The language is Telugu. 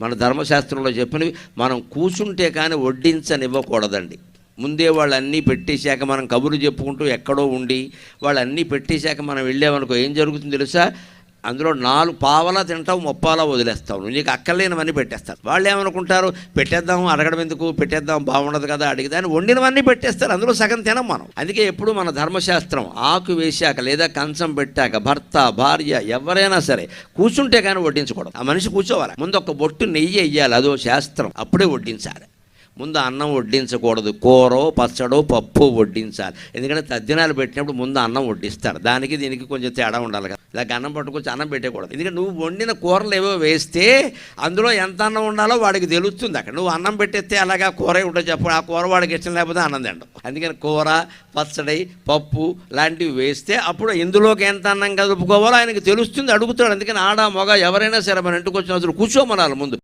మన ధర్మశాస్త్రంలో చెప్పినవి మనం కూర్చుంటే కానీ వడ్డించనివ్వకూడదండి. ముందే వాళ్ళన్నీ పెట్టేశాక మనం కబుర్లు చెప్పుకుంటూ ఎక్కడో ఉండి వాళ్ళన్నీ పెట్టేశాక మనం వెళ్ళామనుకో ఏం జరుగుతుంది తెలుసా? అందులో 4 పావలా తింటావు, 30 వదిలేస్తావు. నీకు అక్కర్లేనివన్నీ పెట్టేస్తారు. వాళ్ళు ఏమనుకుంటారు, పెట్టేద్దాం, అడగడం ఎందుకు, పెట్టేద్దాం, బాగుండదు కదా అడిగిదాన్ని వండినవన్నీ పెట్టేస్తారు. అందులో సగం తినం మనం. అందుకే ఎప్పుడు మన ధర్మశాస్త్రం ఆకు వేశాక లేదా కంచం పెట్టాక భర్త భార్య ఎవరైనా సరే కూర్చుంటే కానీ వడ్డించకూడదు. ఆ మనిషి కూర్చోవాలి. ముందు ఒక బొట్టు నెయ్యి వెయ్యాలి, అదో శాస్త్రం. అప్పుడే వడ్డించాలి. ముందు అన్నం వడ్డించకూడదు. కూరో పచ్చడో పప్పు వడ్డించాలి. ఎందుకంటే తద్దినాలు పెట్టినప్పుడు ముందు అన్నం వడ్డిస్తారు. దానికి దీనికి కొంచెం తేడా ఉండాలి కదా. ఇలాగ అన్నం పట్టుకొచ్చి అన్నం పెట్టకూడదు. ఎందుకంటే నువ్వు వండిన కూరలు ఏవో వేస్తే అందులో ఎంత అన్నం ఉండాలో వాడికి తెలుస్తుంది. అక్కడ నువ్వు అన్నం పెట్టేస్తే అలాగా కూర ఉంటుందో చెప్పు, ఆ కూర వాడికి ఇష్టం లేకపోతే అన్నం తిండం. అందుకని కూర పచ్చడి పప్పు లాంటివి వేస్తే అప్పుడు ఇందులోకి ఎంత అన్నం కలుపుకోవాలో ఆయనకి తెలుస్తుంది, అడుగుతాడు. అందుకని ఆడ మగ ఎవరైనా సరే మన ఇంటికి వచ్చిన కూర్చోమనాలి ముందు.